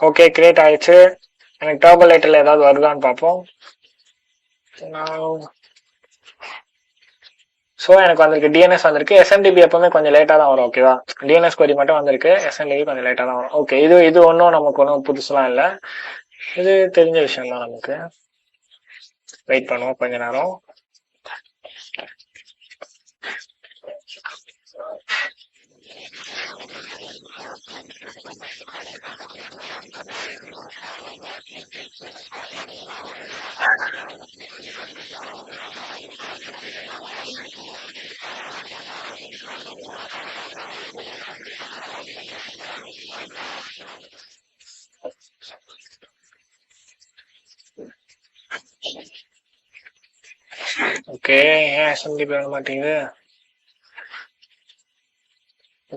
Okay create ஆயிடுச்சு. எனக்கு turbo லைட்டர்ல ஏதாவது வருதான்னு பார்ப்போம். ஸோ எனக்கு வந்திருக்கு டிஎன்எஸ் வந்திருக்கு. எஸ்எம்டிபி எப்பவுமே கொஞ்சம் லேட்டாக தான் வரும். ஓகேவா, டிஎன்எஸ் கொரி மட்டும் வந்திருக்கு, எஸ்எம்டிபி கொஞ்சம் லேட்டாக தான் வரும். ஓகே, இது ஒன்றும் நமக்கு ஒன்றும் புதுசுலாம் இல்லை, இது தெரிஞ்ச விஷயம் தான் நமக்கு. வெயிட் பண்ணுவோம் கொஞ்ச நேரம். ஓகே, ஏன் எஸ்எம்டிபி வர மாட்டேங்குது?